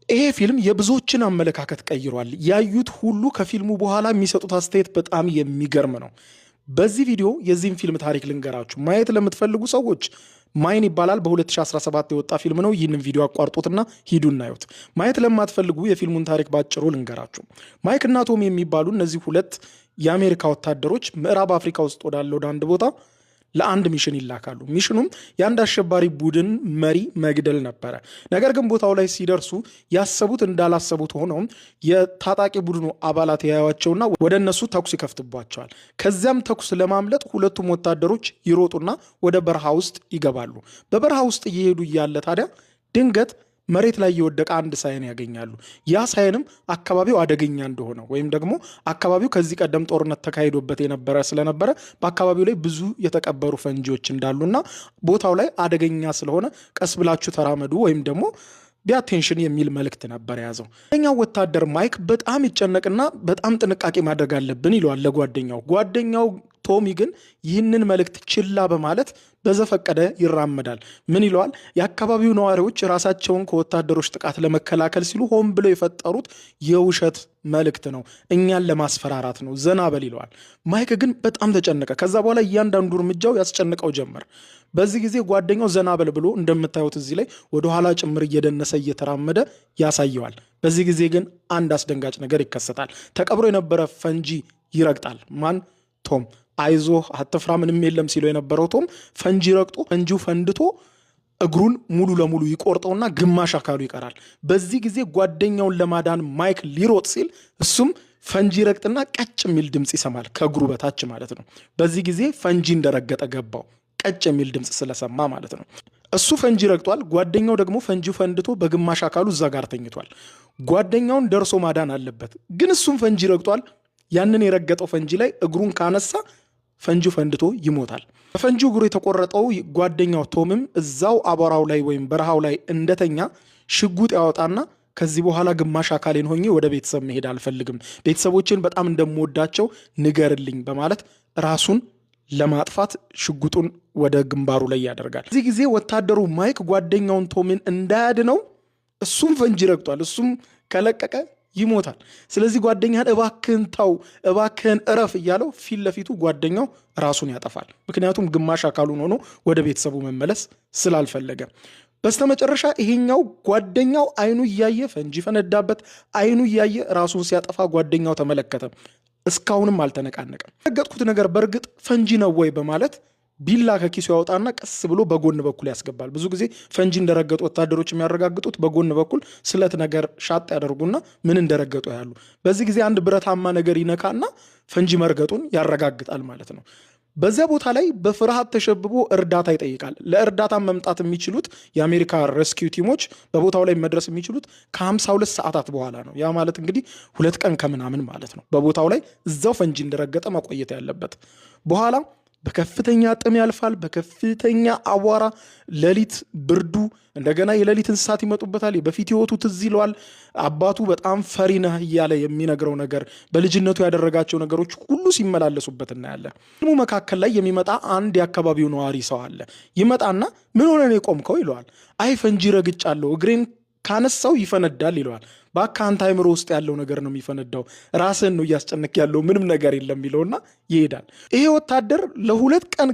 ይሄ ፊልም የብዙዎችን አመለካከት ቀይሯል። ያዩት ሁሉ ከፊልሙ በኋላ የሚሰጡት አስተያየት በጣም የሚገርም ነው። በዚህ ቪዲዮ የዚህን ፊልም ታሪክ ልንገራችሁ። ማየት ለምትፈልጉ ሰዎች ማይን ይባላል። በ2017 የወጣ ፊልም ነው። ይህንን ቪዲዮ አቋርጡትና ሂዱ እናዩት። ማየት ለማትፈልጉ የፊልሙን ታሪክ ባጭሩ ልንገራችሁ። ማይክ እና ቶም የሚባሉ እነዚህ ሁለት የአሜሪካ ወታደሮች ምዕራብ አፍሪካ ውስጥ ወዳለው አንድ ቦታ ለአንድ ሚሽን ይላካሉ። ሚሽኑም የአንድ አሸባሪ ቡድን መሪ መግደል ነበረ። ነገር ግን ቦታው ላይ ሲደርሱ ያሰቡት እንዳላሰቡት ሆነው የታጣቂ ቡድኑ አባላት ያዩዋቸውና ወደ እነሱ ተኩስ ይከፍትባቸዋል። ከዚያም ተኩስ ለማምለጥ ሁለቱም ወታደሮች ይሮጡና ወደ በረሃ ውስጥ ይገባሉ። በበረሃ ውስጥ እየሄዱ እያለ ታዲያ ድንገት መሬት ላይ የወደቀ አንድ ሳይን ያገኛሉ። ያ ሳይንም አካባቢው አደገኛ እንደሆነ ወይም ደግሞ አካባቢው ከዚህ ቀደም ጦርነት ተካሂዶበት የነበረ ስለነበረ በአካባቢው ላይ ብዙ የተቀበሩ ፈንጂዎች እንዳሉና ቦታው ላይ አደገኛ ስለሆነ ቀስ ብላችሁ ተራመዱ ወይም ደግሞ ቢያቴንሽን የሚል መልእክት ነበር የያዘው። ጓደኛው ወታደር ማይክ በጣም ይጨነቅና በጣም ጥንቃቄ ማድረግ አለብን ይለዋል ለጓደኛው። ጓደኛው ቶሚ ግን ይህንን መልእክት ችላ በማለት በዘፈቀደ ይራመዳል። ምን ይለዋል? የአካባቢው ነዋሪዎች ራሳቸውን ከወታደሮች ጥቃት ለመከላከል ሲሉ ሆን ብለው የፈጠሩት የውሸት መልእክት ነው፣ እኛን ለማስፈራራት ነው፣ ዘና በል ይለዋል። ማይክ ግን በጣም ተጨነቀ። ከዛ በኋላ እያንዳንዱ እርምጃው ያስጨንቀው ጀመር። በዚህ ጊዜ ጓደኛው ዘና በል ብሎ እንደምታዩት እዚህ ላይ ወደኋላ ጭምር እየደነሰ እየተራመደ ያሳየዋል። በዚህ ጊዜ ግን አንድ አስደንጋጭ ነገር ይከሰታል። ተቀብሮ የነበረ ፈንጂ ይረግጣል። ማን? ቶም። አይዞህ አትፍራ ምንም የለም ሲለው የነበረው ቶም ፈንጂ ረግጦ ፈንጂው ፈንድቶ እግሩን ሙሉ ለሙሉ ይቆርጠውና ግማሽ አካሉ ይቀራል። በዚህ ጊዜ ጓደኛውን ለማዳን ማይክ ሊሮጥ ሲል እሱም ፈንጂ ረግጥና ቀጭ የሚል ድምፅ ይሰማል፣ ከእግሩ በታች ማለት ነው። በዚህ ጊዜ ፈንጂ እንደረገጠ ገባው፣ ቀጭ የሚል ድምፅ ስለሰማ ማለት ነው። እሱ ፈንጂ ረግጧል፣ ጓደኛው ደግሞ ፈንጂው ፈንድቶ በግማሽ አካሉ እዛ ጋር ተኝቷል። ጓደኛውን ደርሶ ማዳን አለበት፣ ግን እሱም ፈንጂ ረግጧል። ያንን የረገጠው ፈንጂ ላይ እግሩን ካነሳ ፈንጂው ፈንድቶ ይሞታል። በፈንጂው እግሩ የተቆረጠው ጓደኛው ቶምም እዛው አቧራው ላይ ወይም በረሃው ላይ እንደተኛ ሽጉጥ ያወጣና ከዚህ በኋላ ግማሽ አካሌን ሆኜ ወደ ቤተሰብ መሄድ አልፈልግም፣ ቤተሰቦችን በጣም እንደምወዳቸው ንገርልኝ በማለት ራሱን ለማጥፋት ሽጉጡን ወደ ግንባሩ ላይ ያደርጋል። እዚህ ጊዜ ወታደሩ ማይክ ጓደኛውን ቶምን እንዳያድነው እሱም ፈንጂ ረግጧል፣ እሱም ከለቀቀ ይሞታል። ስለዚህ ጓደኛህን እባክህን ተው፣ እባክህን እረፍ እያለው ፊት ለፊቱ ጓደኛው ራሱን ያጠፋል። ምክንያቱም ግማሽ አካሉን ሆኖ ወደ ቤተሰቡ መመለስ ስላልፈለገ። በስተመጨረሻ ይሄኛው ጓደኛው አይኑ እያየ ፈንጂ ፈነዳበት፣ አይኑ እያየ ራሱን ሲያጠፋ ጓደኛው ተመለከተ። እስካሁንም አልተነቃነቀም። ረገጥኩት ነገር በእርግጥ ፈንጂ ነው ወይ በማለት ቢላ ከኪሱ ያወጣና ቀስ ብሎ በጎን በኩል ያስገባል። ብዙ ጊዜ ፈንጂ እንደረገጡ ወታደሮች የሚያረጋግጡት በጎን በኩል ስለት ነገር ሻጥ ያደርጉና ምን እንደረገጡ ያሉ። በዚህ ጊዜ አንድ ብረታማ ነገር ይነካና ፈንጂ መርገጡን ያረጋግጣል ማለት ነው። በዚያ ቦታ ላይ በፍርሃት ተሸብቦ እርዳታ ይጠይቃል። ለእርዳታ መምጣት የሚችሉት የአሜሪካ ሬስኪው ቲሞች በቦታው ላይ መድረስ የሚችሉት ከ52 ሰዓታት በኋላ ነው። ያ ማለት እንግዲህ 2 ቀን ከምናምን ማለት ነው። በቦታው ላይ እዛው ፈንጂ እንደረገጠ መቆየት ያለበት። በኋላ በከፍተኛ ጥም ያልፋል፣ በከፍተኛ አቧራ፣ ሌሊት ብርዱ፣ እንደገና የሌሊት እንስሳት ይመጡበታል። በፊት ህይወቱ ትዝ ይለዋል። አባቱ በጣም ፈሪ ነህ እያለ የሚነግረው ነገር፣ በልጅነቱ ያደረጋቸው ነገሮች ሁሉ ሲመላለሱበት እናያለን። ፊልሙ መካከል ላይ የሚመጣ አንድ የአካባቢው ነዋሪ ሰው አለ። ይመጣና ምን ሆነ ነው የቆምከው ይለዋል። አይ ፈንጂ ረግጫለሁ፣ እግሬን ካነሳው ይፈነዳል ይለዋል። በአካንታ አይምሮ ውስጥ ያለው ነገር ነው የሚፈነዳው፣ ራስን ነው እያስጨነቅ ያለው፣ ምንም ነገር የለም ይለውና ይሄዳል። ይሄ ወታደር ለ2 ቀን